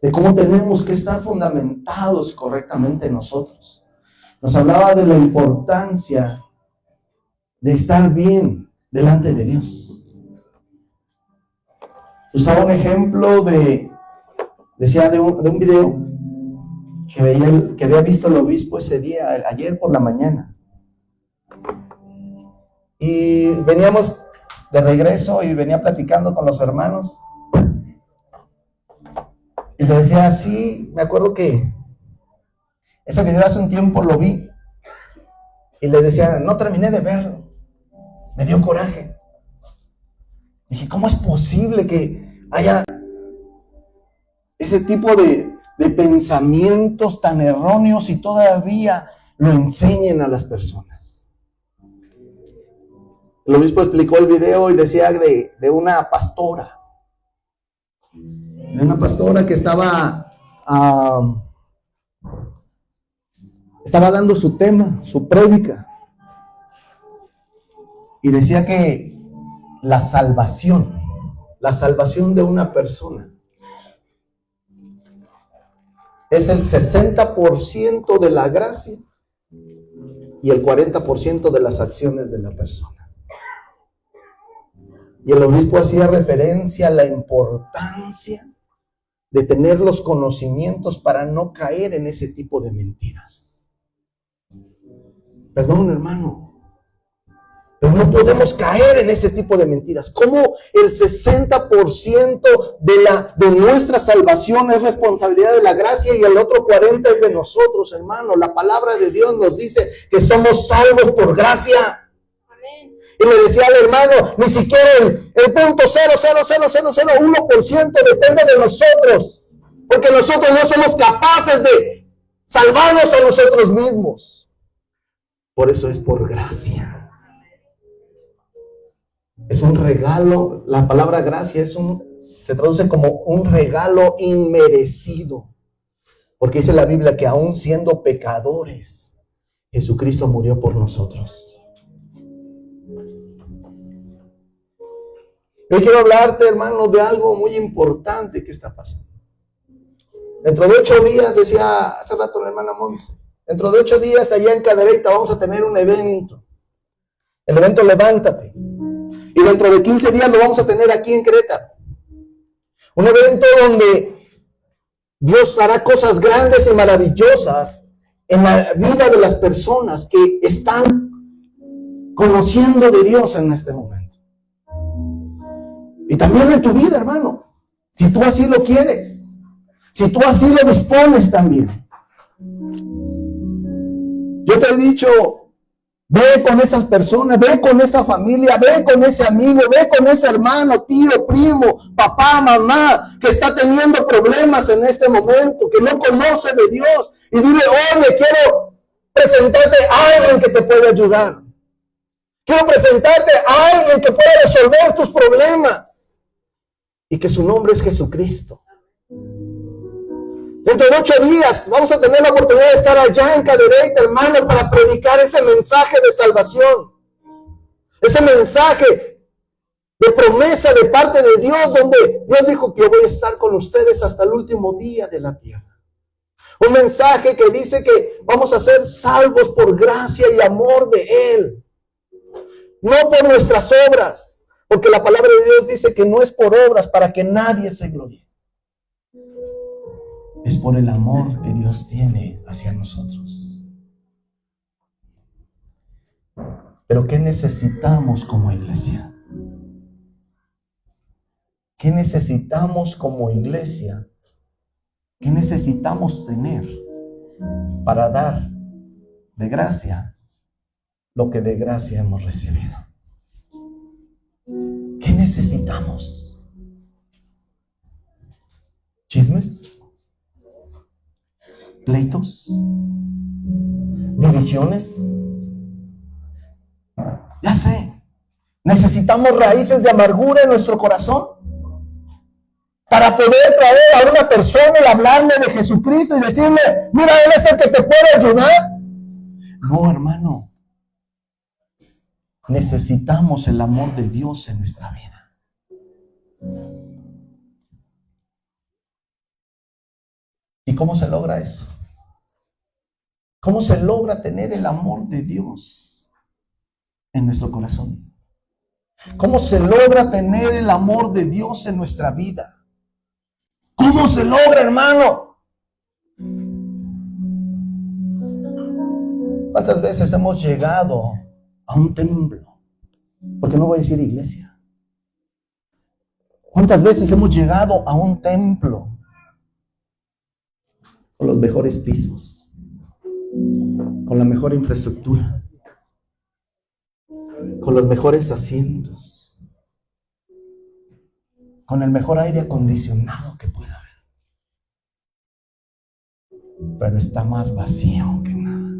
de cómo tenemos que estar fundamentados correctamente nosotros. Nos hablaba de la importancia de estar bien delante de Dios. Usaba un ejemplo decía de un video que había visto el obispo ese día, ayer por la mañana. Y veníamos de regreso y venía platicando con los hermanos. Y le decía, sí, me acuerdo que ese video hace un tiempo lo vi. Y le decía, no terminé de verlo. Me dio coraje. Dije, ¿cómo es posible que haya ese tipo de pensamientos tan erróneos y todavía lo enseñen a las personas? El obispo explicó el video y decía de una pastora. De una pastora que estaba dando su tema, su prédica. Y decía que la salvación de una persona es el 60% de la gracia y el 40% de las acciones de la persona. Y el obispo hacía referencia a la importancia de tener los conocimientos para no caer en ese tipo de mentiras. Perdón, hermano, pero no podemos caer en ese tipo de mentiras. ¿Cómo el 60% de nuestra salvación es responsabilidad de la gracia y el otro 40% es de nosotros, hermano? La palabra de Dios nos dice que somos salvos por gracia. Y le decía al hermano, ni siquiera el 0.00001% depende de nosotros, porque nosotros no somos capaces de salvarnos a nosotros mismos. Por eso es por gracia. Es un regalo. La palabra gracia se traduce como un regalo inmerecido, porque dice la Biblia que aún siendo pecadores, Jesucristo murió por nosotros. Yo quiero hablarte, hermano, de algo muy importante que está pasando. Dentro de 8 días, decía hace rato la hermana Monse, dentro de 8 días allá en Cadereyta vamos a tener un evento. El evento Levántate. Y dentro de 15 días lo vamos a tener aquí en Querétaro. Un evento donde Dios hará cosas grandes y maravillosas en la vida de las personas que están conociendo de Dios en este momento. Y también en tu vida, hermano, si tú así lo quieres, si tú así lo dispones también. Yo te he dicho, ve con esas personas, ve con esa familia, ve con ese amigo, ve con ese hermano, tío, primo, papá, mamá, que está teniendo problemas en este momento, que no conoce de Dios, y dile, oye, quiero presentarte a alguien que te puede ayudar. Quiero presentarte a alguien que pueda resolver tus problemas. Y que su nombre es Jesucristo. Dentro de 8 días vamos a tener la oportunidad de estar allá en Cadereyta, hermano, para predicar ese mensaje de salvación. Ese mensaje de promesa de parte de Dios, donde Dios dijo que yo voy a estar con ustedes hasta el último día de la tierra. Un mensaje que dice que vamos a ser salvos por gracia y amor de Él. No por nuestras obras, porque la palabra de Dios dice que no es por obras para que nadie se gloríe. Es por el amor que Dios tiene hacia nosotros. Pero ¿qué necesitamos como iglesia? ¿Qué necesitamos como iglesia? ¿Qué necesitamos tener para dar de gracia lo que de gracia hemos recibido? ¿Qué necesitamos? ¿Chismes? ¿Pleitos? ¿Divisiones? Ya sé. ¿Necesitamos raíces de amargura en nuestro corazón? Para poder traer a una persona y hablarle de Jesucristo y decirle, mira, Él es el que te puede ayudar. No, hermano. Necesitamos el amor de Dios en nuestra vida. ¿Y cómo se logra eso? ¿Cómo se logra tener el amor de Dios en nuestro corazón? ¿Cómo se logra tener el amor de Dios en nuestra vida? ¿Cómo se logra, hermano? ¿Cuántas veces hemos llegado a un templo? Porque no voy a decir iglesia. ¿Cuántas veces hemos llegado a un templo con los mejores pisos, con la mejor infraestructura, con los mejores asientos, con el mejor aire acondicionado que pueda haber? Pero está más vacío que nada,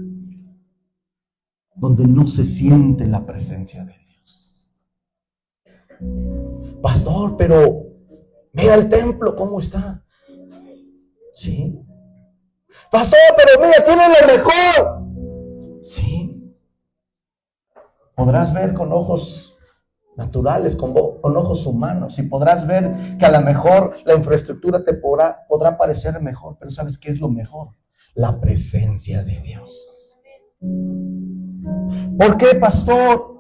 donde no se siente la presencia de Dios. Pastor, pero vea el templo, ¿cómo está? Sí. Pastor, pero mira, tiene lo mejor. Sí. Podrás ver con ojos naturales, con ojos humanos, y podrás ver que a lo mejor la infraestructura te podrá parecer mejor, pero ¿sabes qué es lo mejor? La presencia de Dios. ¿Por qué, pastor?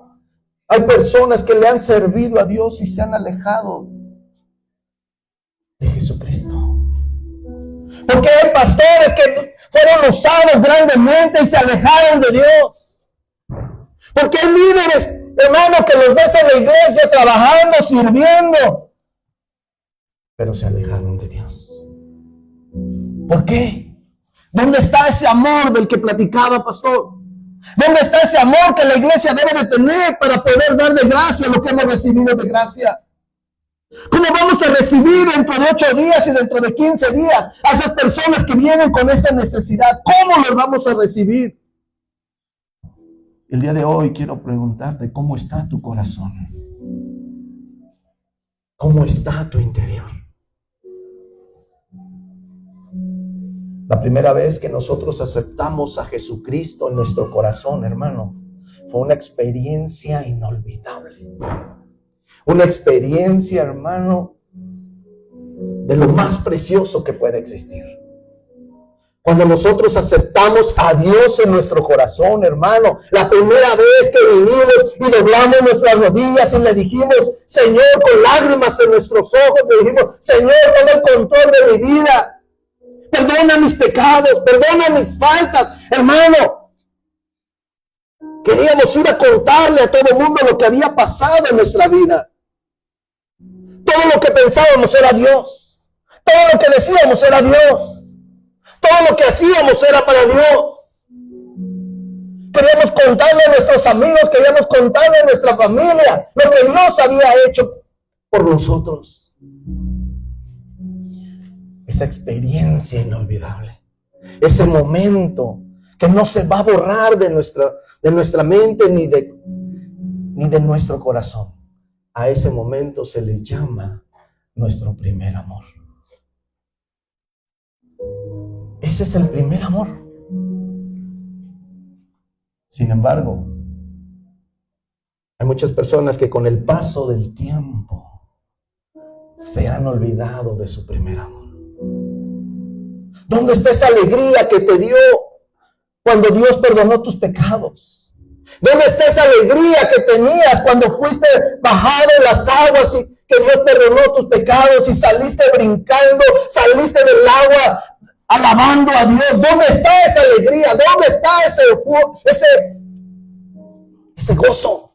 Hay personas que le han servido a Dios y se han alejado de Jesucristo. Porque hay pastores que fueron usados grandemente y se alejaron de Dios. Porque hay líderes, hermanos, que los ves en la iglesia trabajando, sirviendo, pero se alejaron de Dios. ¿Por qué? ¿Dónde está ese amor del que platicaba, pastor? ¿Dónde está ese amor que la iglesia debe de tener para poder dar de gracia lo que hemos recibido de gracia? ¿Cómo vamos a recibir dentro de 8 días y dentro de 15 días a esas personas que vienen con esa necesidad? ¿Cómo los vamos a recibir? El día de hoy quiero preguntarte, ¿cómo está tu corazón? ¿Cómo está tu interior? La primera vez que nosotros aceptamos a Jesucristo en nuestro corazón, hermano, fue una experiencia inolvidable. Una experiencia, hermano, de lo más precioso que puede existir. Cuando nosotros aceptamos a Dios en nuestro corazón, hermano, la primera vez que vinimos y doblamos nuestras rodillas y le dijimos, Señor, con lágrimas en nuestros ojos, le dijimos, Señor, toma el control de mi vida. Perdona mis pecados, perdona mis faltas, hermano. Queríamos ir a contarle a todo el mundo lo que había pasado en nuestra vida. Todo lo que pensábamos era Dios. Todo lo que decíamos era Dios. Todo lo que hacíamos era para Dios. Queríamos contarle a nuestros amigos, queríamos contarle a nuestra familia lo que Dios había hecho por nosotros. Esa experiencia inolvidable, ese momento que no se va a borrar de nuestra mente ni de nuestro corazón. A ese momento se le llama nuestro primer amor. Ese es el primer amor. Sin embargo, hay muchas personas que con el paso del tiempo se han olvidado de su primer amor. ¿Dónde está esa alegría que te dio cuando Dios perdonó tus pecados? ¿Dónde está esa alegría que tenías cuando fuiste bajado en las aguas y que Dios perdonó tus pecados y saliste brincando, saliste del agua alabando a Dios? ¿Dónde está esa alegría? ¿Dónde está ese gozo?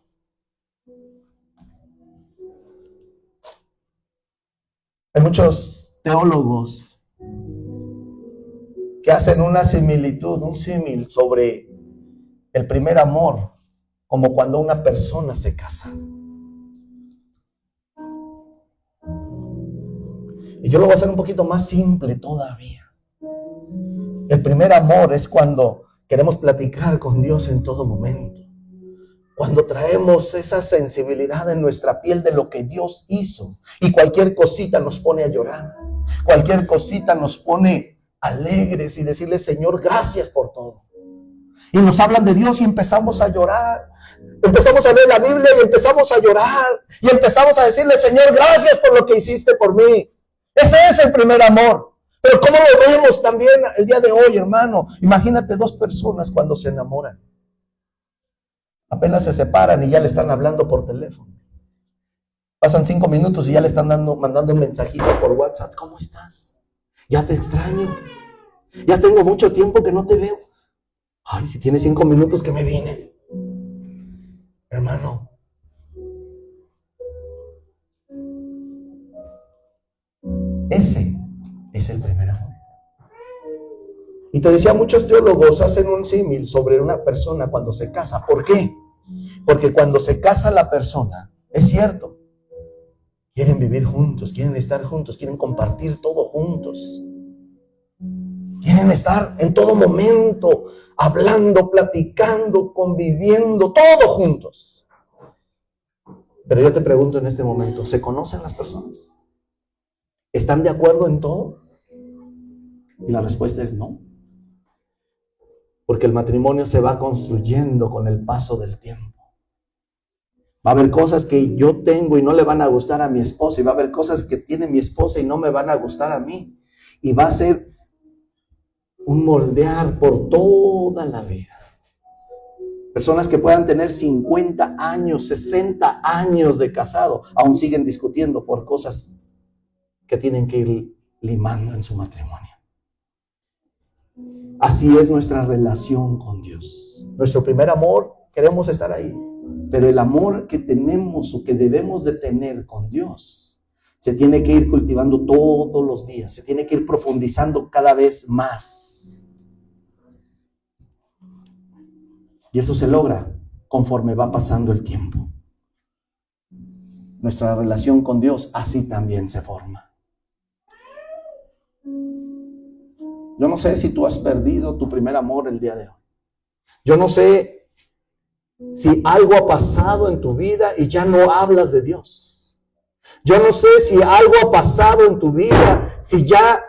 Hay muchos teólogos que hacen una similitud, un símil sobre el primer amor, como cuando una persona se casa. Y yo lo voy a hacer un poquito más simple todavía. El primer amor es cuando queremos platicar con Dios en todo momento. Cuando traemos esa sensibilidad en nuestra piel de lo que Dios hizo. Y cualquier cosita nos pone a llorar. Cualquier cosita nos pone alegres y decirle, Señor, gracias por todo. Y nos hablan de Dios y empezamos a llorar. Empezamos a leer la Biblia y empezamos a llorar. Y empezamos a decirle, Señor, gracias por lo que hiciste por mí. Ese es el primer amor. Pero ¿cómo lo vemos también el día de hoy, hermano? Imagínate dos personas cuando se enamoran. Apenas se separan y ya le están hablando por teléfono. Pasan 5 minutos y ya le están mandando un mensajito por WhatsApp. ¿Cómo estás? Ya te extraño. Ya tengo mucho tiempo que no te veo. Ay, si tienes 5 minutos que me vine. Hermano. Ese es el primer amor. Y te decía, muchos teólogos hacen un símil sobre una persona cuando se casa. ¿Por qué? Porque cuando se casa la persona, es cierto, quieren vivir juntos, quieren estar juntos, quieren compartir todo juntos. Quieren estar en todo momento, hablando, platicando, conviviendo, todo juntos. Pero yo te pregunto en este momento, ¿se conocen las personas? ¿Están de acuerdo en todo? Y la respuesta es no. Porque el matrimonio se va construyendo con el paso del tiempo. Va a haber cosas que yo tengo y no le van a gustar a mi esposa. Y va a haber cosas que tiene mi esposa y no me van a gustar a mí. Y va a ser un moldear por toda la vida. Personas que puedan tener 50 años, 60 años de casado, aún siguen discutiendo por cosas que tienen que ir limando en su matrimonio. Así es nuestra relación con Dios. Nuestro primer amor, queremos estar ahí. Pero el amor que tenemos o que debemos de tener con Dios se tiene que ir cultivando todos los días. Se tiene que ir profundizando cada vez más. Y eso se logra conforme va pasando el tiempo. Nuestra relación con Dios así también se forma. Yo no sé si tú has perdido tu primer amor el día de hoy. Yo no sé si algo ha pasado en tu vida y ya no hablas de Dios. Yo no sé si algo ha pasado en tu vida, si ya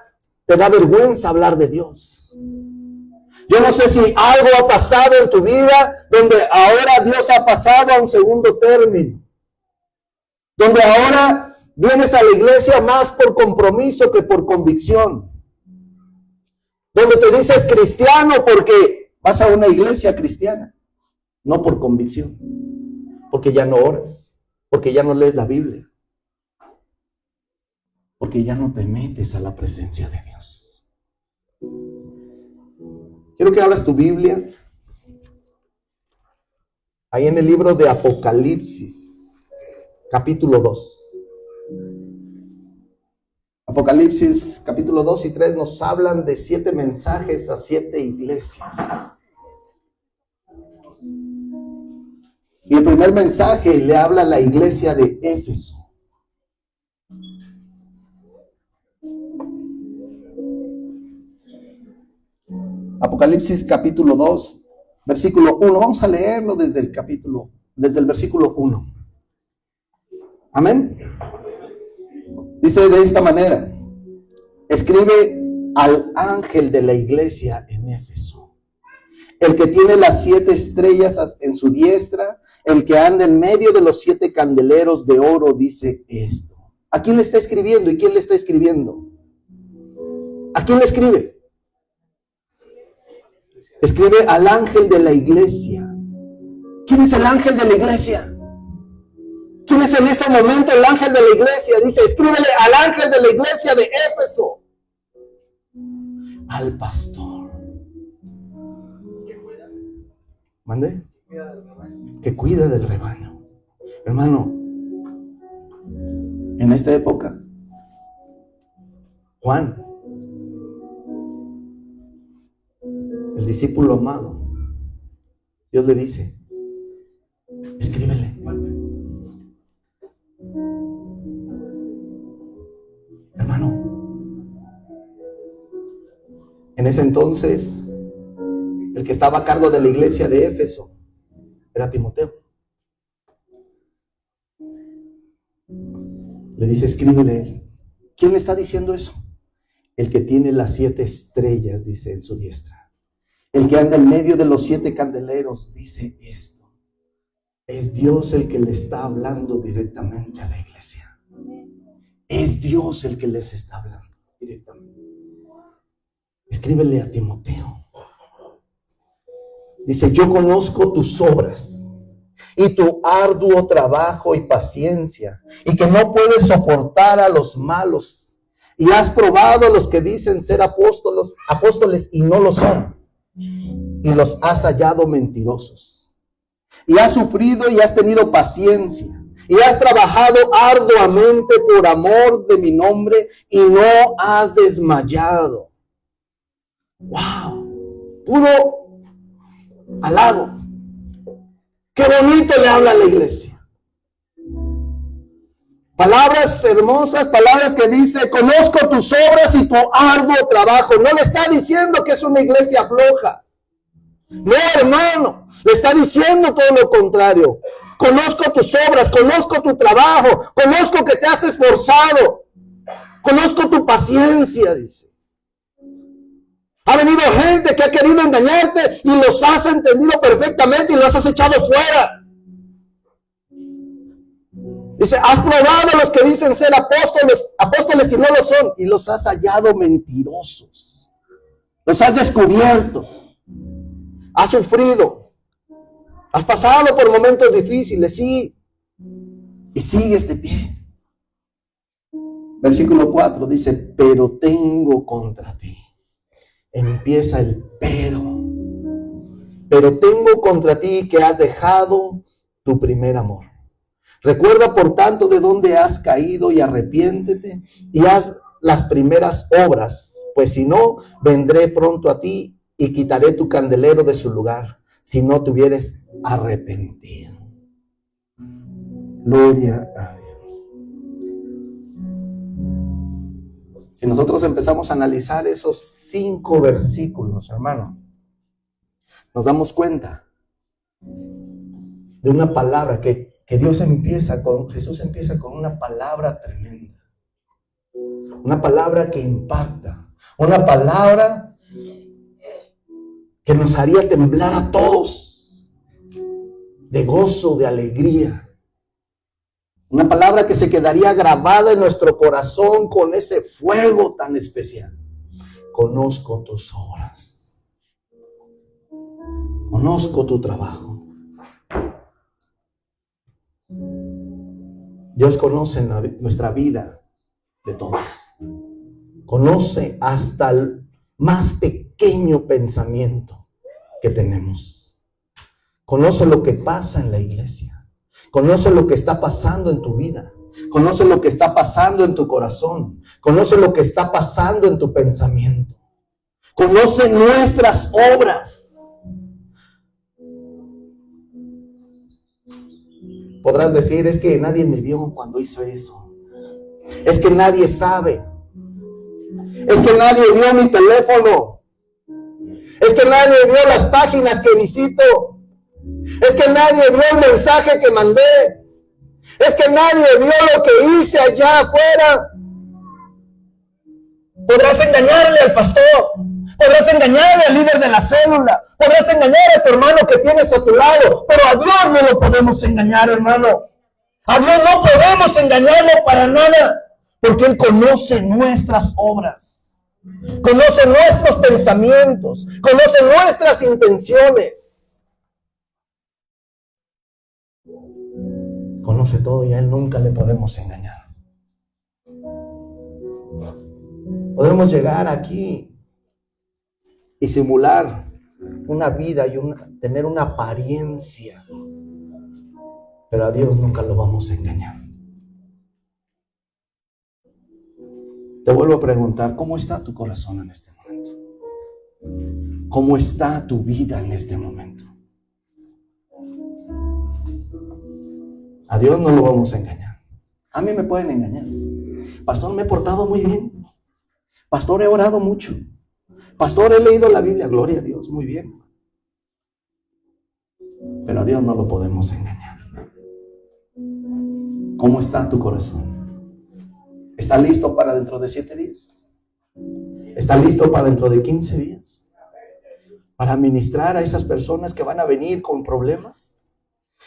te da vergüenza hablar de Dios. Yo no sé si algo ha pasado en tu vida donde ahora Dios ha pasado a un segundo término. Donde ahora vienes a la iglesia más por compromiso que por convicción. Donde te dices cristiano porque vas a una iglesia cristiana, no por convicción, porque ya no oras, porque ya no lees la Biblia, porque ya no te metes a la presencia de Dios. Quiero que abras tu Biblia ahí en el libro de Apocalipsis, capítulo 2. Apocalipsis capítulo 2 y 3 nos hablan de 7 mensajes a 7 iglesias. Y el primer mensaje le habla a la iglesia de Éfeso. Apocalipsis capítulo 2, versículo 1. Vamos a leerlo desde el versículo 1. Amén. Dice de esta manera: escribe al ángel de la iglesia en Éfeso, el que tiene las 7 estrellas en su diestra, el que anda en medio de los 7 candeleros de oro, dice esto. ¿A quién le está escribiendo y quién le está escribiendo? ¿A quién le escribe? Escribe al ángel de la iglesia. ¿Quién es el ángel de la iglesia? ¿Quién es en ese momento el ángel de la iglesia? Dice, escríbele al ángel de la iglesia de Éfeso. Al pastor. ¿Mande? Que cuida del rebaño. Hermano, en esta época, Juan, el discípulo amado, Dios le dice, escríbele. Hermano, en ese entonces, el que estaba a cargo de la iglesia de Éfeso era Timoteo. Le dice, escríbele. ¿Quién le está diciendo eso? El que tiene las 7 estrellas, dice, en su diestra. El que anda en medio de los 7 candeleros, dice esto. Es Dios el que le está hablando directamente a la iglesia. Es Dios el que les está hablando directamente. Escríbele a Timoteo. Dice, yo conozco tus obras y tu arduo trabajo y paciencia, y que no puedes soportar a los malos, y has probado a los que dicen ser apóstoles y no lo son, y los has hallado mentirosos. Y has sufrido y has tenido paciencia, y has trabajado arduamente por amor de mi nombre, y no has desmayado. ¡Wow! Puro halago. ¡Qué bonito le habla a la iglesia! Palabras hermosas, palabras que dice, conozco tus obras y tu arduo trabajo. No le está diciendo que es una iglesia floja. No, hermano, le está diciendo todo lo contrario. Conozco tus obras, conozco tu trabajo, conozco que te has esforzado, conozco tu paciencia, dice. Ha venido gente que ha querido engañarte y los has entendido perfectamente y los has echado fuera. Dice, has probado a los que dicen ser apóstoles y no lo son, y los has hallado mentirosos. Los has descubierto. Has sufrido. Has pasado por momentos difíciles, sí. Y sigues de pie. Versículo 4 dice, pero tengo contra ti. Empieza el pero. Pero tengo contra ti que has dejado tu primer amor. Recuerda, por tanto, de dónde has caído y arrepiéntete y haz las primeras obras, pues si no, vendré pronto a ti y quitaré tu candelero de su lugar, si no te hubieres arrepentido. Gloria a Dios. Si nosotros empezamos a analizar esos 5 versículos, hermano, nos damos cuenta de una palabra que Jesús empieza con una palabra tremenda. Una palabra que impacta. Una palabra que nos haría temblar a todos de gozo, de alegría. Una palabra que se quedaría grabada en nuestro corazón con ese fuego tan especial. Conozco tus obras. Conozco tu trabajo. Dios conoce nuestra vida de todos. Conoce hasta el más pequeño pensamiento que tenemos. Conoce lo que pasa en la iglesia. Conoce lo que está pasando en tu vida. Conoce lo que está pasando en tu corazón. Conoce lo que está pasando en tu pensamiento. Conoce nuestras obras. Podrás decir, es que nadie me vio cuando hizo eso. Es que nadie sabe. Es que nadie vio mi teléfono. Es que nadie vio las páginas que visito. Es que nadie vio el mensaje que mandé. Es que nadie vio lo que hice allá afuera. Podrás engañarle al pastor. Podrás engañarle al líder de la célula. Podrás engañar a tu hermano que tienes a tu lado. Pero a Dios no lo podemos engañar, hermano. A Dios no podemos engañarlo para nada. Porque Él conoce nuestras obras. Conoce nuestros pensamientos. Conoce nuestras intenciones. Conoce todo y a Él nunca le podemos engañar. Podremos llegar aquí y simular una vida y tener una apariencia, pero a Dios nunca lo vamos a engañar. Te vuelvo a preguntar, ¿cómo está tu corazón en este momento? ¿Cómo está tu vida en este momento? A Dios no lo vamos a engañar. A mí me pueden engañar. Pastor, me he portado muy bien. Pastor, he orado mucho. Pastor, he leído la Biblia. Gloria a Dios, muy bien. Pero a Dios no lo podemos engañar. ¿Cómo está tu corazón? ¿Está listo para dentro de 7 días? ¿Está listo para dentro de 15 días? ¿Para ministrar a esas personas que van a venir con problemas?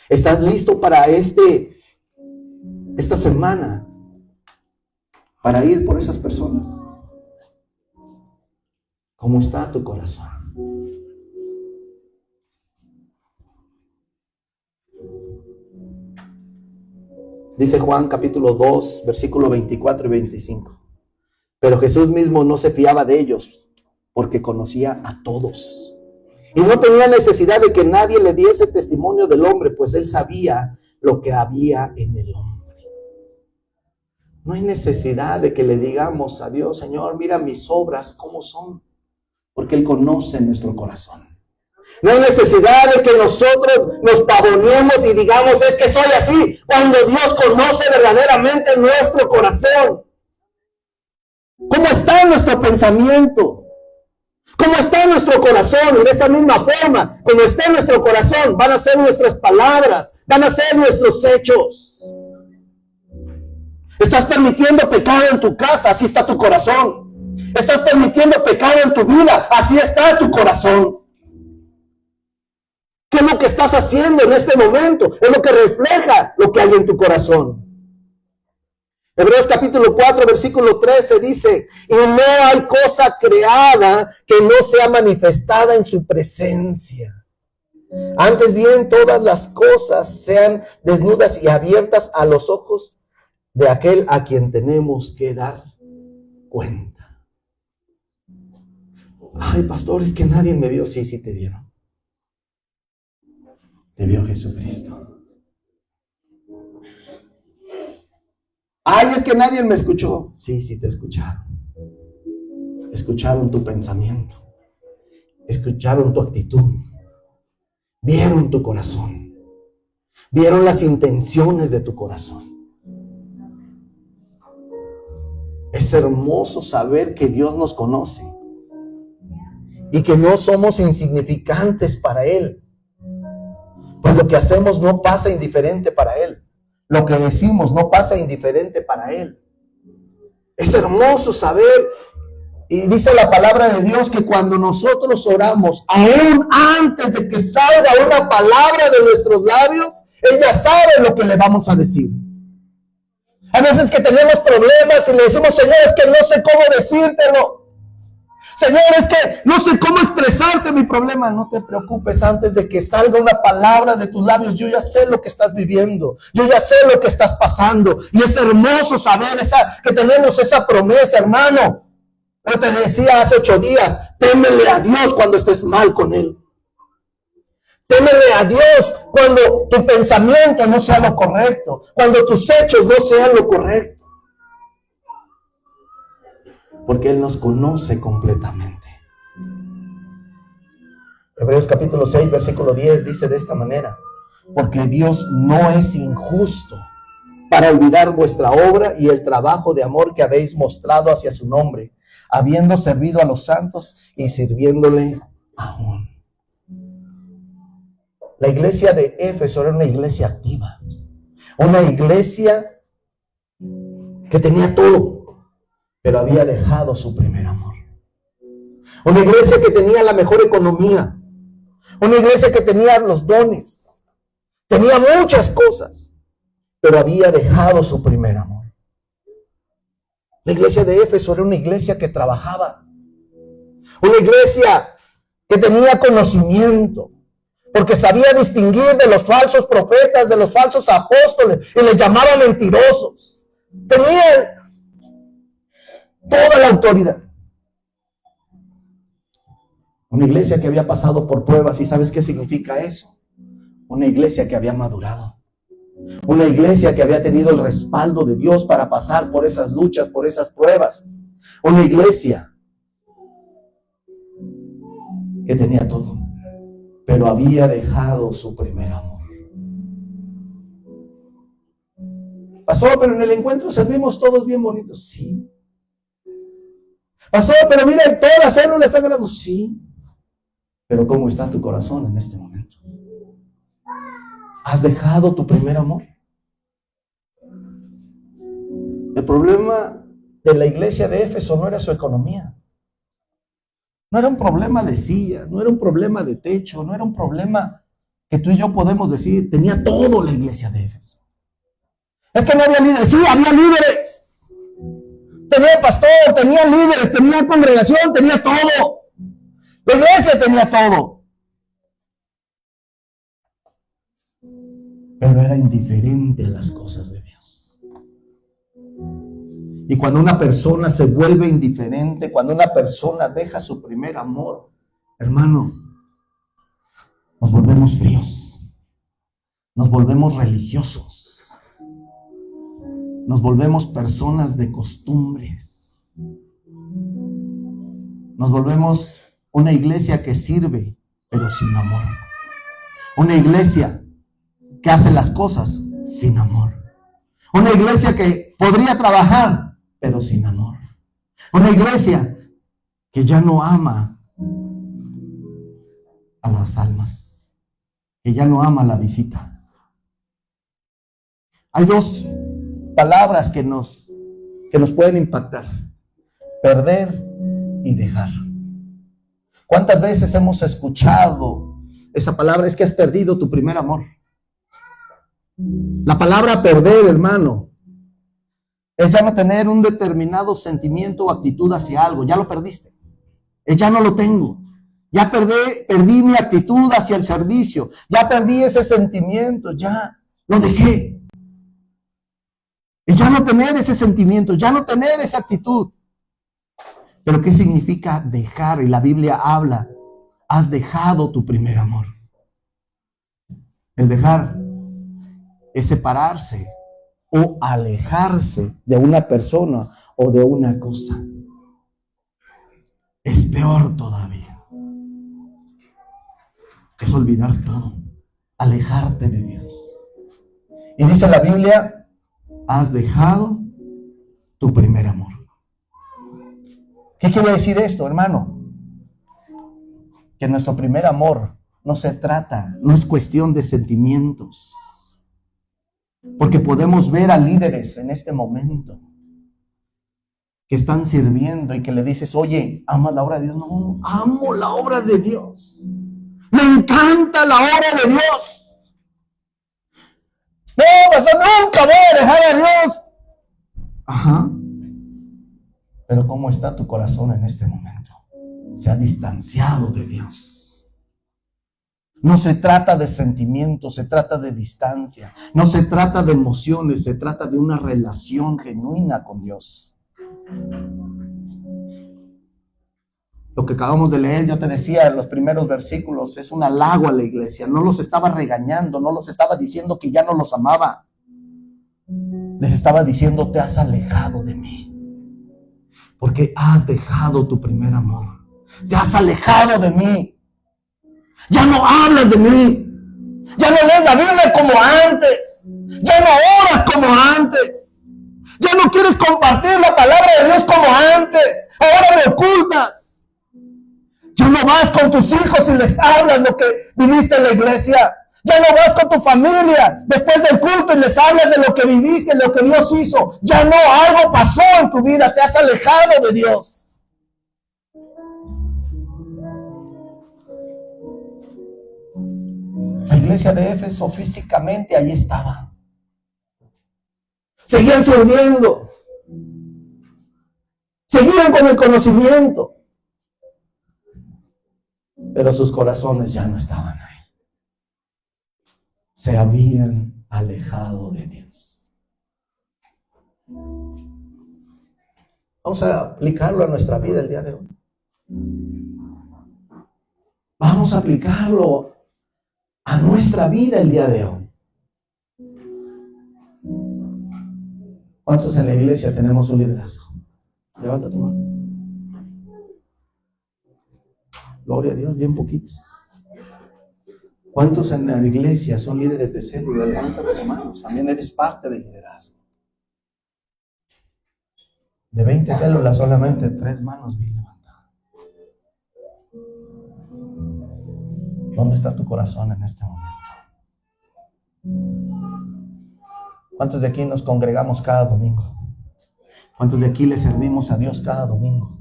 ¿Estás listo para esta semana para ir por esas personas? ¿Cómo está tu corazón? Dice Juan capítulo 2, versículo 24 y 25. Pero Jesús mismo no se fiaba de ellos, porque conocía a todos. Y no tenía necesidad de que nadie le diese testimonio del hombre, pues él sabía lo que había en el hombre. No hay necesidad de que le digamos a Dios, Señor, mira mis obras, cómo son, porque Él conoce nuestro corazón. No hay necesidad de que nosotros nos pavoneemos y digamos, es que soy así, cuando Dios conoce verdaderamente nuestro corazón. ¿Cómo está nuestro pensamiento? ¿Cómo está nuestro corazón? Y de esa misma forma, como está nuestro corazón, van a ser nuestras palabras, van a ser nuestros hechos. Estás permitiendo pecado en tu casa, así está tu corazón. Estás permitiendo pecado en tu vida, así está tu corazón. ¿Qué es lo que estás haciendo en este momento? Es lo que refleja lo que hay en tu corazón. Hebreos capítulo 4, versículo 13 dice, y no hay cosa creada que no sea manifestada en su presencia. Antes bien, todas las cosas sean desnudas y abiertas a los ojos de aquel a quien tenemos que dar cuenta. Ay, pastor, es que nadie me vio. Sí, sí te vieron. Te vio Jesucristo. Ay, es que nadie me escuchó. Sí, sí te escucharon. Escucharon tu pensamiento. Escucharon tu actitud. Vieron tu corazón. Vieron las intenciones de tu corazón. Es hermoso saber que Dios nos conoce y que no somos insignificantes para Él. Pues lo que hacemos no pasa indiferente para Él. Lo que decimos no pasa indiferente para Él. Es hermoso saber, y dice la palabra de Dios, que cuando nosotros oramos, aún antes de que salga una palabra de nuestros labios, Él ya sabe lo que le vamos a decir. Hay veces que tenemos problemas y le decimos, Señor, es que no sé cómo decírtelo. Señor, es que no sé cómo expresarte mi problema. No te preocupes, antes de que salga una palabra de tus labios, yo ya sé lo que estás viviendo. Yo ya sé lo que estás pasando. Y es hermoso saber que tenemos esa promesa, hermano. Yo te decía hace 8 días, témele a Dios cuando estés mal con Él. Témele a Dios cuando tu pensamiento no sea lo correcto, cuando tus hechos no sean lo correcto. Porque Él nos conoce completamente. Hebreos capítulo 6, versículo 10 dice de esta manera, porque Dios no es injusto para olvidar vuestra obra y el trabajo de amor que habéis mostrado hacia su nombre, habiendo servido a los santos y sirviéndole aún. La iglesia de Éfeso era una iglesia activa, una iglesia que tenía todo, pero había dejado su primer amor. Una iglesia que tenía la mejor economía, una iglesia que tenía los dones, tenía muchas cosas, pero había dejado su primer amor. La iglesia de Éfeso era una iglesia que trabajaba, una iglesia que tenía conocimiento, porque sabía distinguir de los falsos profetas, de los falsos apóstoles, y les llamaba mentirosos. Tenían toda la autoridad. Una iglesia que había pasado por pruebas, ¿y sabes qué significa eso? Una iglesia que había madurado. Una iglesia que había tenido el respaldo de Dios para pasar por esas luchas, por esas pruebas. Una iglesia que tenía todo, pero había dejado su primer amor. Pastor, pero en el encuentro servimos todos bien bonitos. Sí. Pastor, pero mira, toda la célula está ganando. Sí. Pero ¿cómo está tu corazón en este momento? ¿Has dejado tu primer amor? El problema de la iglesia de Éfeso no era su economía. No era un problema de sillas, no era un problema de techo, no era un problema que tú y yo podemos decir, tenía todo la iglesia de Éfeso. Es que no había líderes. Sí, había líderes. Tenía pastor, tenía líderes, tenía congregación, tenía todo. La iglesia tenía todo. Pero era indiferente a las cosas de Dios. Y cuando una persona se vuelve indiferente, cuando una persona deja su primer amor, hermano, nos volvemos fríos, nos volvemos religiosos, nos volvemos personas de costumbres, nos volvemos una iglesia que sirve, pero sin amor, una iglesia que hace las cosas sin amor, una iglesia que podría trabajar, pero sin amor, una iglesia que ya no ama a las almas, que ya no ama la visita. Hay dos palabras que nos pueden impactar: perder y dejar. ¿Cuántas veces hemos escuchado esa palabra? Es que has perdido tu primer amor. La palabra perder, hermano, es ya no tener un determinado sentimiento o actitud hacia algo. Ya lo perdiste. Es ya no lo tengo. Ya perdí mi actitud hacia el servicio. Ya perdí ese sentimiento. Ya lo dejé. Es ya no tener ese sentimiento, ya no tener esa actitud. Pero ¿qué significa dejar? Y la Biblia habla: has dejado tu primer amor. El dejar es separarse o alejarse de una persona o de una cosa. Es peor todavía. Es olvidar todo, alejarte de Dios. Y dice la Biblia: has dejado tu primer amor. ¿Qué quiere decir esto, hermano? Que nuestro primer amor no es cuestión de sentimientos. Porque podemos ver a líderes en este momento que están sirviendo y que le dices: oye, ¿amas la obra de Dios? No, amo la obra de Dios. Me encanta la obra de Dios. No, pastor, nunca voy a dejar a Dios. Ajá. Pero ¿cómo está tu corazón en este momento? Se ha distanciado de Dios. No se trata de sentimientos, se trata de distancia. No se trata de emociones, se trata de una relación genuina con Dios. Lo que acabamos de leer, yo te decía en los primeros versículos, es un halago a la iglesia. No los estaba regañando, no los estaba diciendo que ya no los amaba. Les estaba diciendo: te has alejado de mí. Porque has dejado tu primer amor. Te has alejado de mí. Ya no hablas de mí. Ya no lees la Biblia como antes. Ya no oras como antes. Ya no quieres compartir la palabra de Dios como antes. Ahora me ocultas. Ya no vas con tus hijos y les hablas lo que viviste en la iglesia. Ya no vas con tu familia después del culto y les hablas de lo que viviste, de lo que Dios hizo. Ya no, algo pasó en tu vida, te has alejado de Dios. La iglesia de Éfeso físicamente ahí estaba. Seguían sirviendo. Seguían con el conocimiento. Pero sus corazones ya no estaban ahí. Se habían alejado de Dios. Vamos a aplicarlo a nuestra vida el día de hoy. Vamos a aplicarlo a nuestra vida el día de hoy. ¿Cuántos en la iglesia tenemos un liderazgo? Levanta tu mano. Gloria a Dios, bien poquitos. ¿Cuántos en la iglesia son líderes de célula? Levanta tus manos. También eres parte del liderazgo. De 20 células, solamente 3 manos bien levantadas. ¿Dónde está tu corazón en este momento? ¿Cuántos de aquí nos congregamos cada domingo? ¿Cuántos de aquí le servimos a Dios cada domingo?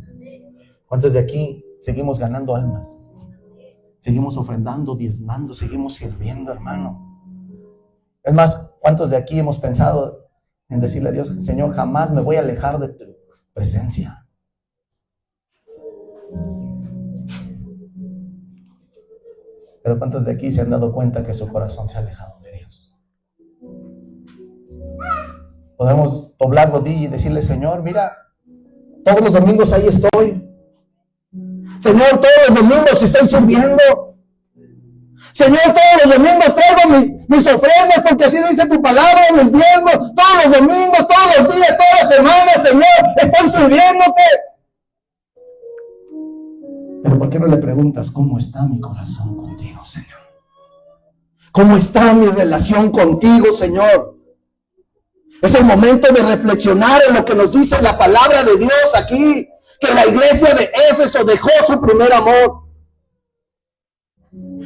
¿Cuántos de aquí seguimos ganando almas? Seguimos ofrendando, diezmando, seguimos sirviendo, hermano. Es más, ¿cuántos de aquí hemos pensado en decirle a Dios: Señor, jamás me voy a alejar de tu presencia? Pero ¿cuántos de aquí se han dado cuenta que su corazón se ha alejado de Dios? Podemos doblar rodilla y decirle: Señor, mira, todos los domingos ahí estoy. Señor, todos los domingos estoy sirviendo. Señor, todos los domingos traigo mis ofrendas, porque así dice tu palabra, mis diezmos. Todos los domingos, todos los días, todas las semanas, Señor, estoy sirviéndote. Pero ¿por qué no le preguntas cómo está mi corazón contigo, Señor? ¿Cómo está mi relación contigo, Señor? Es el momento de reflexionar en lo que nos dice la palabra de Dios aquí, que la iglesia de Éfeso dejó su primer amor.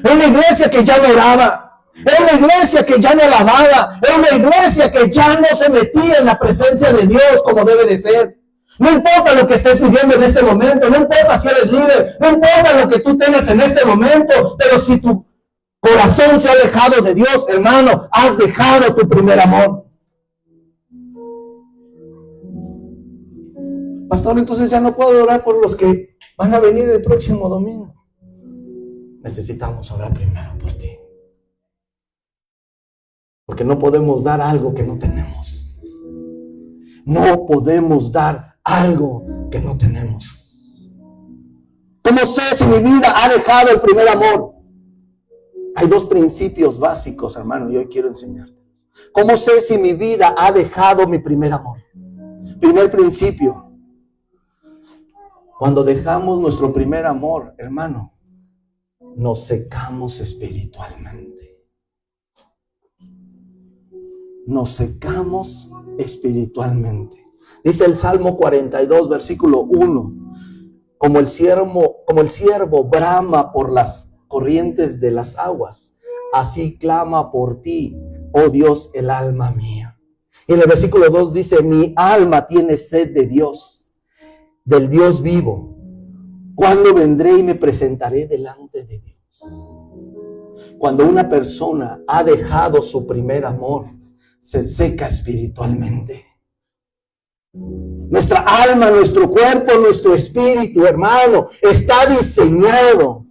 Es una iglesia que ya no oraba, es una iglesia que ya no alababa, es una iglesia que ya no se metía en la presencia de Dios como debe de ser. No importa lo que estés viviendo en este momento, no importa si eres líder, no importa lo que tú tengas en este momento, pero si tu corazón se ha alejado de Dios, hermano, has dejado tu primer amor. Pastor, entonces ya no puedo orar por los que van a venir el próximo domingo. Necesitamos orar primero por ti. Porque no podemos dar algo que no tenemos. No podemos dar algo que no tenemos. ¿Cómo sé si mi vida ha dejado el primer amor? Hay dos principios básicos, hermano, y hoy quiero enseñarte. ¿Cómo sé si mi vida ha dejado mi primer amor? Primer principio. Cuando dejamos nuestro primer amor, hermano, nos secamos espiritualmente. Nos secamos espiritualmente. Dice el Salmo 42, versículo 1. Como el siervo brama por las corrientes de las aguas, así clama por ti, oh Dios, el alma mía. Y en el versículo 2 dice: mi alma tiene sed de Dios, del Dios vivo. ¿Cuándo vendré y me presentaré delante de Dios? Cuando una persona ha dejado su primer amor, se seca espiritualmente. Nuestra alma, nuestro cuerpo, nuestro espíritu, hermano, está diseñado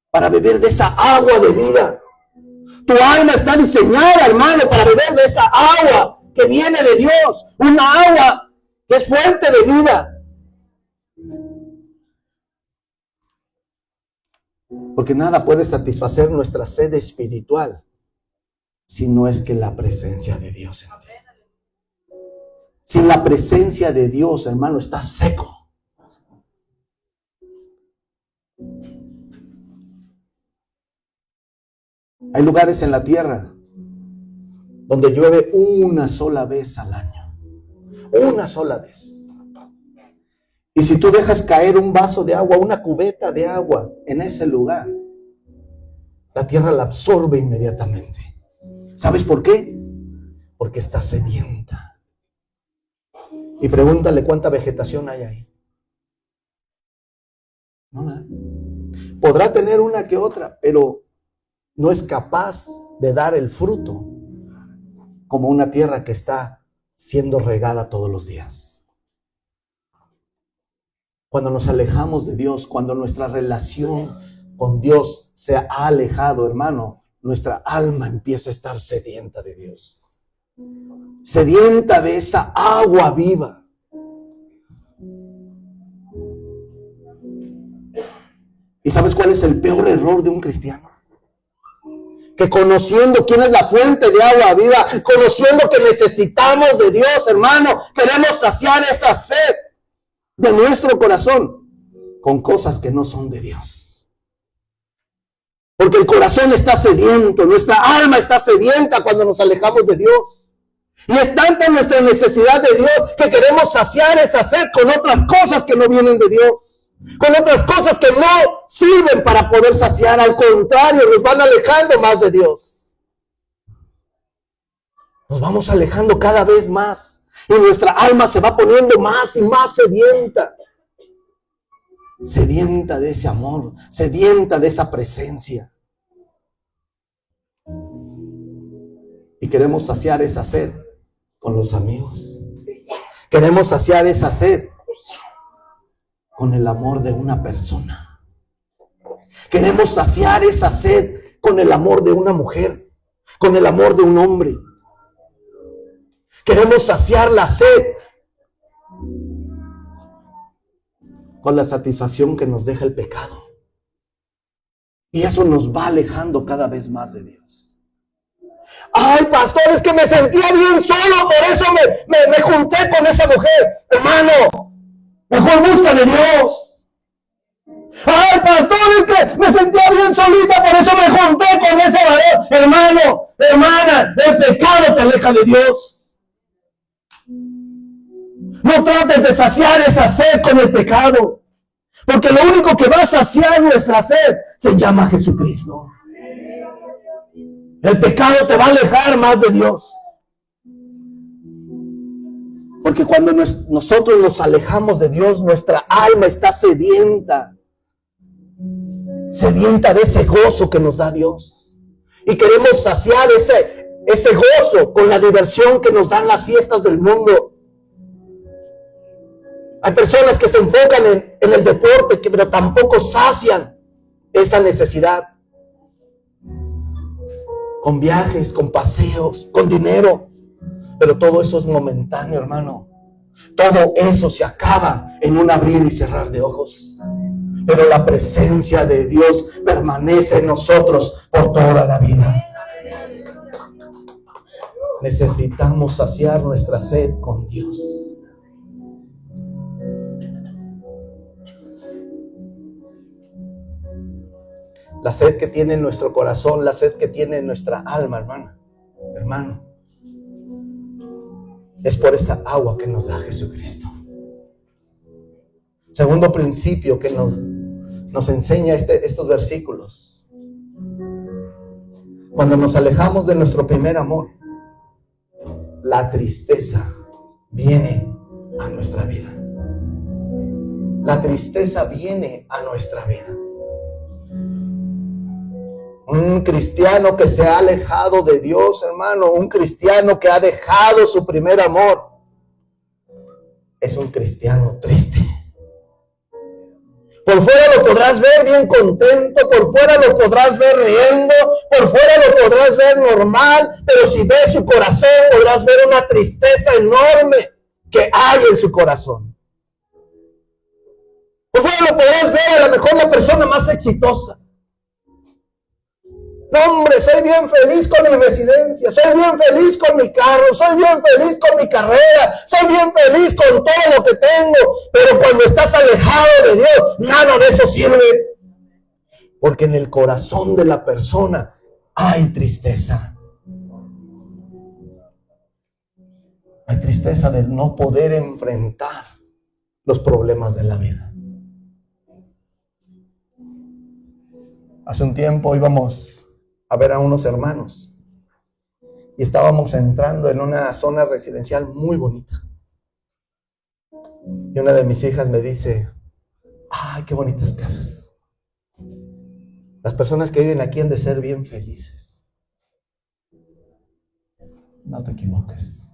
para beber de esa agua de vida. Tu alma está diseñada, hermano, para beber de esa agua que viene de Dios. Una agua que es fuente de vida. Porque nada puede satisfacer nuestra sed espiritual si no es que la presencia de Dios en ti. Sin la presencia de Dios, hermano, está seco. Hay lugares en la tierra donde llueve una sola vez al año. Una sola vez. Y si tú dejas caer un vaso de agua, una cubeta de agua en ese lugar, la tierra la absorbe inmediatamente. ¿Sabes por qué? Porque está sedienta. Y pregúntale cuánta vegetación hay ahí. No la hay. Podrá tener una que otra, pero no es capaz de dar el fruto como una tierra que está siendo regada todos los días. Cuando nos alejamos de Dios, cuando nuestra relación con Dios se ha alejado, hermano, nuestra alma empieza a estar sedienta de Dios. Sedienta de esa agua viva. ¿Y sabes cuál es el peor error de un cristiano? Que conociendo quién es la fuente de agua viva, conociendo que necesitamos de Dios, hermano, queremos saciar esa sed de nuestro corazón con cosas que no son de Dios. Porque el corazón está sediento, nuestra alma está sedienta cuando nos alejamos de Dios. Y es tanta nuestra necesidad de Dios que queremos saciar esa sed con otras cosas que no vienen de Dios. Con otras cosas que no sirven para poder saciar. Al contrario, nos van alejando más de Dios. Nos vamos alejando cada vez más. Y nuestra alma se va poniendo más y más sedienta. Sedienta de ese amor, sedienta de esa presencia. Y queremos saciar esa sed con los amigos. Queremos saciar esa sed con el amor de una persona. Queremos saciar esa sed con el amor de una mujer, con el amor de un hombre. Queremos saciar la sed con la satisfacción que nos deja el pecado. Y eso nos va alejando cada vez más de Dios. Ay, pastor, es que me sentía bien solo, por eso me junté con esa mujer. Hermano, mejor busca de Dios. Ay, pastor, es que me sentía bien solita, por eso me junté con ese varón. Hermano, hermana, el pecado te aleja de Dios. No trates de saciar esa sed con el pecado, porque lo único que va a saciar nuestra sed se llama Jesucristo. El pecado te va a alejar más de Dios. Porque cuando nosotros nos alejamos de Dios, nuestra alma está sedienta de ese gozo que nos da Dios. Y queremos saciar ese gozo con la diversión que nos dan las fiestas del mundo. Hay personas que se enfocan en el deporte, pero tampoco sacian esa necesidad. Con viajes, con paseos, con dinero. Pero todo eso es momentáneo, hermano. Todo eso se acaba en un abrir y cerrar de ojos. Pero la presencia de Dios permanece en nosotros por toda la vida. Necesitamos saciar nuestra sed con Dios. La sed que tiene nuestro corazón, la sed que tiene nuestra alma, hermano, es por esa agua que nos da Jesucristo. Segundo principio que nos enseña estos versículos. Cuando nos alejamos de nuestro primer amor, la tristeza viene a nuestra vida. La tristeza viene a nuestra vida. Un cristiano que se ha alejado de Dios, hermano, un cristiano que ha dejado su primer amor, es un cristiano triste. Por fuera lo podrás ver bien contento, por fuera lo podrás ver riendo, por fuera lo podrás ver normal, pero si ves su corazón podrás ver una tristeza enorme que hay en su corazón. Por fuera lo podrás ver a lo mejor la persona más exitosa. No, hombre, soy bien feliz con mi residencia, soy bien feliz con mi carro, soy bien feliz con mi carrera, soy bien feliz con todo lo que tengo, pero cuando estás alejado de Dios, nada de eso sirve. Porque en el corazón de la persona hay tristeza. Hay tristeza de no poder enfrentar los problemas de la vida. Hace un tiempo íbamos a ver a unos hermanos y estábamos entrando en una zona residencial muy bonita, y una de mis hijas me dice: ay, qué bonitas casas, las personas que viven aquí han de ser bien felices. No te equivoques.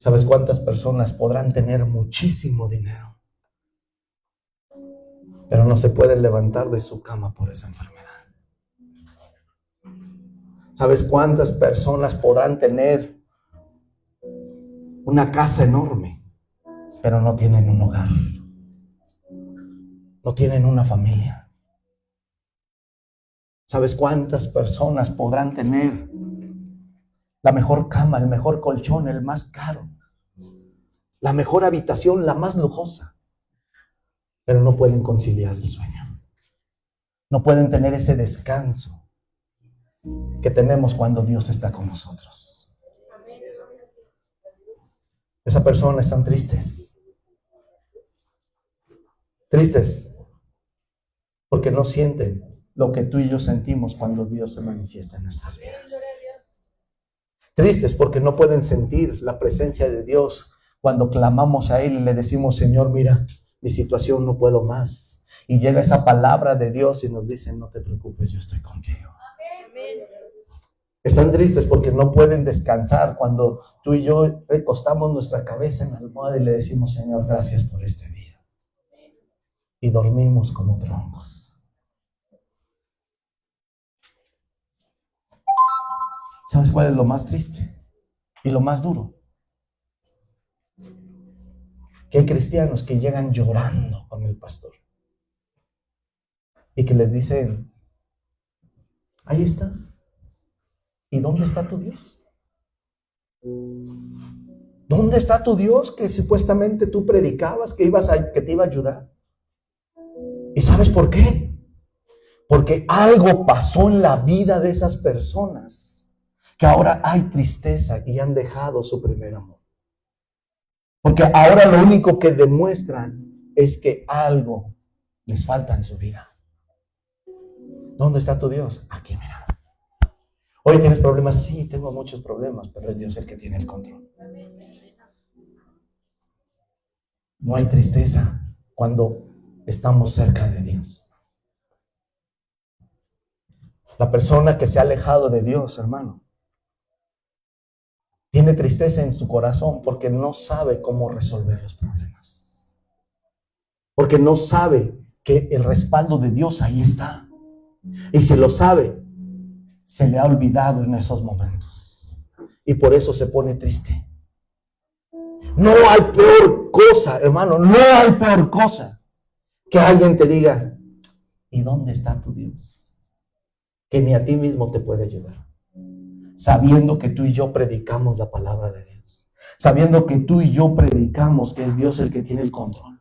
¿Sabes cuántas personas podrán tener muchísimo dinero, pero no se pueden levantar de su cama por esa enfermedad? ¿Sabes cuántas personas podrán tener una casa enorme, pero no tienen un hogar? No tienen una familia. ¿Sabes cuántas personas podrán tener la mejor cama, el mejor colchón, el más caro, la mejor habitación, la más lujosa, pero no pueden conciliar el sueño? No pueden tener ese descanso que tenemos cuando Dios está con nosotros. Esas personas están tristes. Tristes porque no sienten lo que tú y yo sentimos cuando Dios se manifiesta en nuestras vidas. Tristes porque no pueden sentir la presencia de Dios cuando clamamos a Él y le decimos: Señor, mira, mi situación, no puedo más. Y llega esa palabra de Dios y nos dice: no te preocupes, yo estoy contigo. Están tristes porque no pueden descansar cuando tú y yo recostamos nuestra cabeza en la almohada y le decimos: Señor, gracias por este día. Y dormimos como troncos. ¿Sabes cuál es lo más triste y lo más duro? Que hay cristianos que llegan llorando con el pastor y que les dicen, ahí está. ¿Y dónde está tu Dios? ¿Dónde está tu Dios que supuestamente tú predicabas que te iba a ayudar? ¿Y sabes por qué? Porque algo pasó en la vida de esas personas, que ahora hay tristeza y han dejado su primer amor. Porque ahora lo único que demuestran es que algo les falta en su vida. ¿Dónde está tu Dios? Aquí, mira. Hoy tienes problemas. Sí, tengo muchos problemas, pero es Dios el que tiene el control. No hay tristeza cuando estamos cerca de Dios. La persona que se ha alejado de Dios, hermano, tiene tristeza en su corazón porque no sabe cómo resolver los problemas. Porque no sabe que el respaldo de Dios ahí está. Y si lo sabe, se le ha olvidado en esos momentos. Y por eso se pone triste. No hay peor cosa, hermano, no hay peor cosa que alguien te diga, ¿y dónde está tu Dios? Que ni a ti mismo te puede ayudar. Sabiendo que tú y yo predicamos la palabra de Dios. Sabiendo que tú y yo predicamos que es Dios el que tiene el control.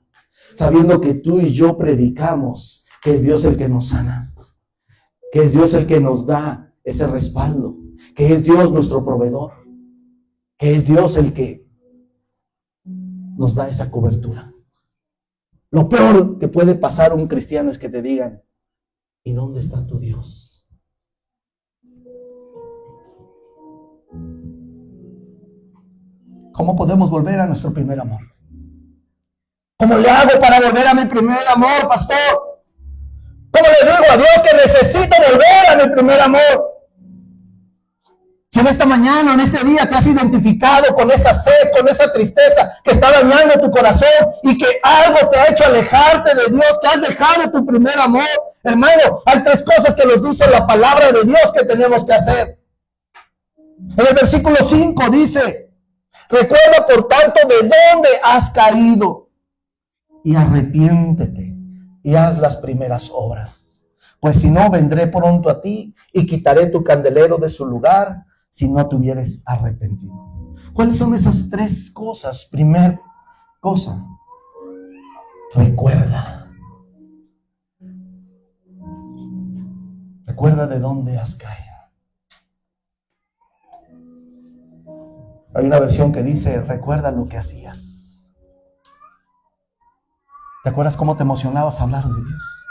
Sabiendo que tú y yo predicamos que es Dios el que nos sana. Que es Dios el que nos da ese respaldo. Que es Dios nuestro proveedor. Que es Dios el que nos da esa cobertura. Lo peor que puede pasar a un cristiano es que te digan, ¿y dónde está tu Dios? ¿Cómo podemos volver a nuestro primer amor? ¿Cómo le hago para volver a mi primer amor, pastor? ¿Cómo le digo a Dios que necesito volver a mi primer amor? Si en esta mañana, en este día te has identificado con esa sed, con esa tristeza que está dañando tu corazón y que algo te ha hecho alejarte de Dios, que has dejado tu primer amor, hermano, hay 3 cosas que nos dice la palabra de Dios que tenemos que hacer. En el versículo 5 dice, recuerda por tanto de dónde has caído y arrepiéntete y haz las primeras obras. Pues si no, vendré pronto a ti y quitaré tu candelero de su lugar si no te hubieres arrepentido. ¿Cuáles son esas 3 cosas? Primer cosa, recuerda. Recuerda de dónde has caído. Hay una versión que dice, recuerda lo que hacías. ¿Te acuerdas cómo te emocionabas hablar de Dios?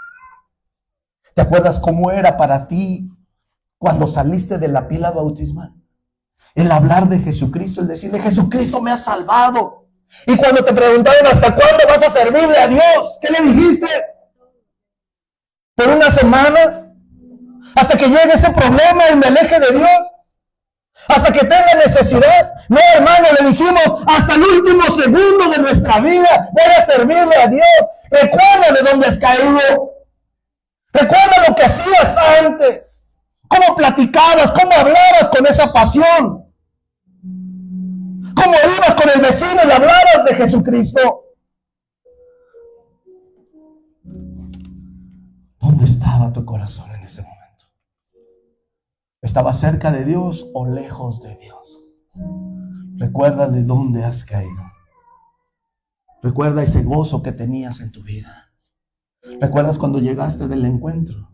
¿Te acuerdas cómo era para ti cuando saliste de la pila bautismal? El hablar de Jesucristo, el decirle, Jesucristo me ha salvado. Y cuando te preguntaron, ¿hasta cuándo vas a servirle a Dios? ¿Qué le dijiste? ¿Por una semana? ¿Hasta que llegue ese problema y me aleje de Dios? ¿Hasta que tenga necesidad? No, hermano, le dijimos, hasta el último segundo de nuestra vida voy a servirle a Dios. Recuerda de dónde has caído. Recuerda lo que hacías antes. Cómo platicabas, cómo hablabas con esa pasión. Cómo ibas con el vecino y le hablabas de Jesucristo. ¿Dónde estaba tu corazón en ese momento? ¿Estaba cerca de Dios o lejos de Dios? Recuerda de dónde has caído. Recuerda ese gozo que tenías en tu vida. ¿Recuerdas cuando llegaste del encuentro?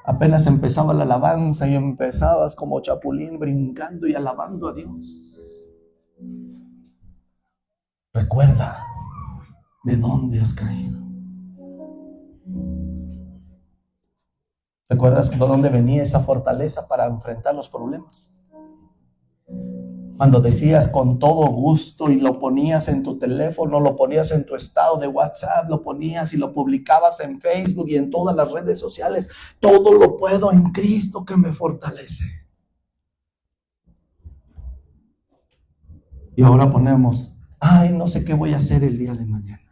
Apenas empezaba la alabanza y empezabas como chapulín brincando y alabando a Dios. Recuerda de dónde has caído. ¿Recuerdas de dónde venía esa fortaleza para enfrentar los problemas? Cuando decías con todo gusto y lo ponías en tu teléfono, lo ponías en tu estado de WhatsApp, lo ponías y lo publicabas en Facebook y en todas las redes sociales. Todo lo puedo en Cristo que me fortalece. Y ahora ponemos, ay, no sé qué voy a hacer el día de mañana.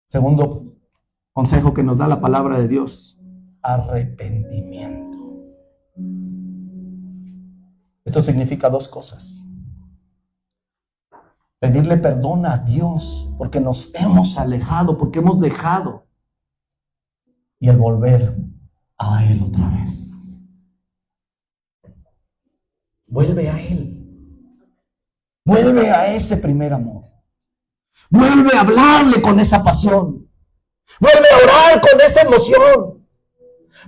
Segundo Consejo que nos da la palabra de Dios: arrepentimiento. Esto significa dos cosas: pedirle perdón a Dios porque nos hemos alejado, porque hemos dejado, y el volver a Él otra vez. Vuelve a Él. Vuelve a ese primer amor. Vuelve a hablarle con esa pasión. Vuelve a orar con esa emoción.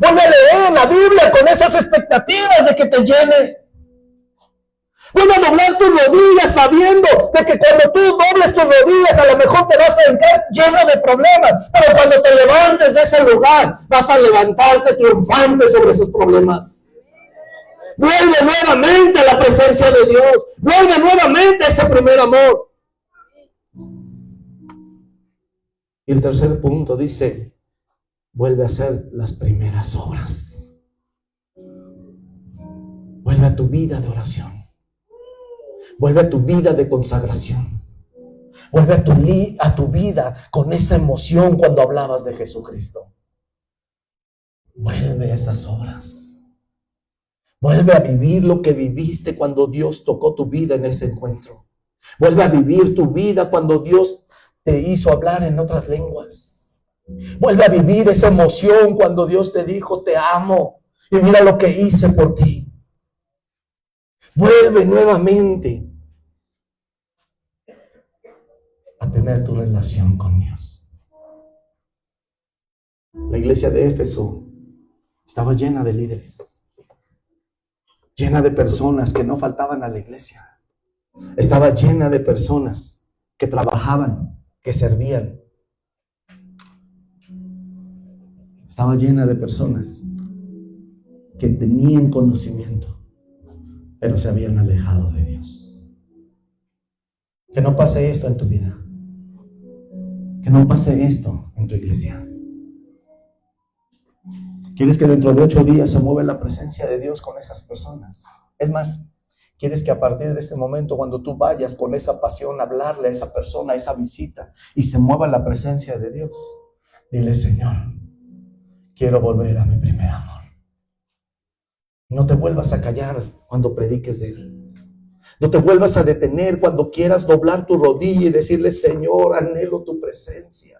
Vuelve a leer la Biblia con esas expectativas de que te llene. Vuelve a doblar tus rodillas sabiendo de que cuando tú dobles tus rodillas a lo mejor te vas a entrar lleno de problemas, pero cuando te levantes de ese lugar vas a levantarte triunfante sobre esos problemas. Vuelve nuevamente a la presencia de Dios. Vuelve nuevamente a ese primer amor. Y el tercer punto dice: vuelve a hacer las primeras obras. Vuelve a tu vida de oración. Vuelve a tu vida de consagración. Vuelve a tu vida con esa emoción cuando hablabas de Jesucristo. Vuelve a esas obras. Vuelve a vivir lo que viviste cuando Dios tocó tu vida en ese encuentro. Vuelve a vivir tu vida cuando Dios te hizo hablar en otras lenguas. Vuelve a vivir esa emoción cuando Dios te dijo: te amo y mira lo que hice por ti. Vuelve nuevamente a tener tu relación con Dios. La iglesia de Éfeso estaba llena de líderes, llena de personas que no faltaban a la iglesia. Estaba llena de personas que trabajaban, que servían. Estaba llena de personas que tenían conocimiento, pero se habían alejado de Dios. Que no pase esto en tu vida. Que no pase esto en tu iglesia. ¿Quieres que dentro de 8 días se mueva la presencia de Dios con esas personas? Es más, ¿quieres que a partir de este momento, cuando tú vayas con esa pasión a hablarle a esa persona, a esa visita, y se mueva la presencia de Dios? Dile: Señor, quiero volver a mi primer amor. No te vuelvas a callar cuando prediques de Él. No te vuelvas a detener cuando quieras doblar tu rodilla y decirle: Señor, anhelo tu presencia.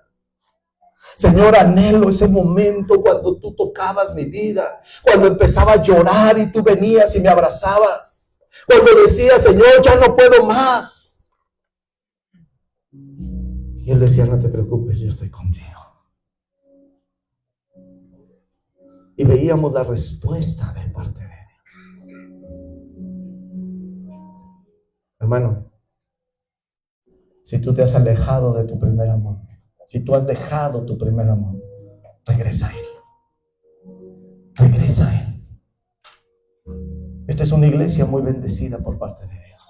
Señor, anhelo ese momento cuando tú tocabas mi vida, cuando empezaba a llorar y tú venías y me abrazabas, cuando decía: Señor, ya no puedo más. Y Él decía: no te preocupes, yo estoy contigo. Y veíamos la respuesta de parte de Dios. Hermano, si tú te has alejado de tu primer amor, si tú has dejado tu primer amor, regresa a Él. Regresa a Él. Esta es una iglesia muy bendecida por parte de Dios.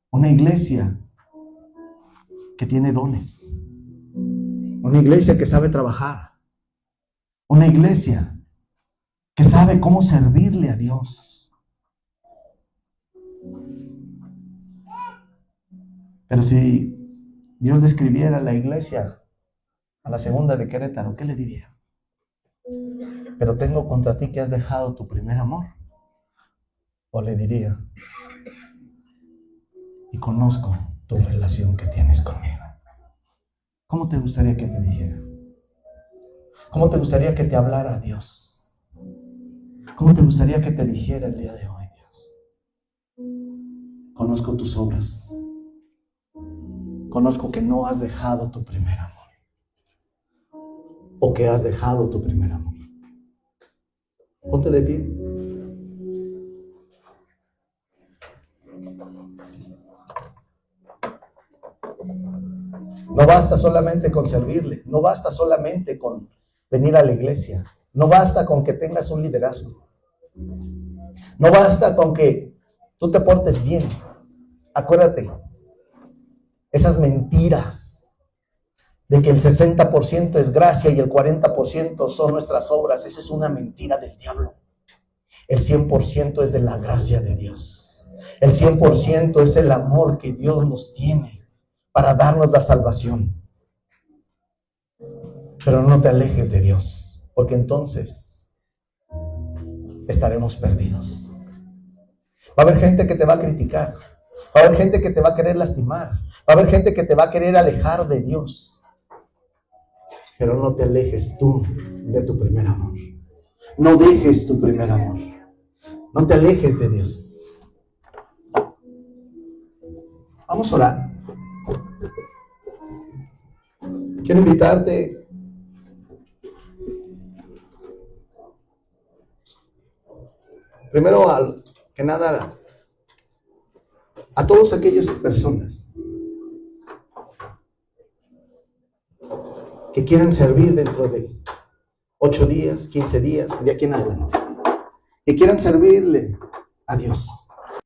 Una iglesia que tiene dones. Una iglesia que sabe trabajar. Una iglesia que sabe cómo servirle a Dios. Pero si Dios le escribiera a la iglesia, a la segunda de Querétaro, ¿qué le diría? Pero tengo contra ti que has dejado tu primer amor. O le diría: y conozco tu relación que tienes conmigo. ¿Cómo te gustaría que te dijera? ¿Cómo te gustaría que te hablara Dios? ¿Cómo te gustaría que te dijera el día de hoy, Dios? Conozco tus obras. Conozco que no has dejado tu primer amor. O que has dejado tu primer amor. Ponte de pie. No basta solamente con servirle. No basta solamente con venir a la iglesia. No basta con que tengas un liderazgo. No basta con que tú te portes bien. Acuérdate, esas mentiras de que el 60% es gracia y el 40% son nuestras obras, esa es una mentira del diablo. El 100% es de la gracia de Dios. El 100% es el amor que Dios nos tiene para darnos la salvación. Pero no te alejes de Dios, porque entonces estaremos perdidos. Va a haber gente que te va a criticar. Va a haber gente que te va a querer lastimar. Va a haber gente que te va a querer alejar de Dios. Pero no te alejes tú de tu primer amor. No dejes tu primer amor. No te alejes de Dios. Vamos a orar. Quiero invitarte primero que nada a todas aquellas personas que quieran servir dentro de 8 días, 15 días, de aquí en adelante, que quieran servirle a Dios.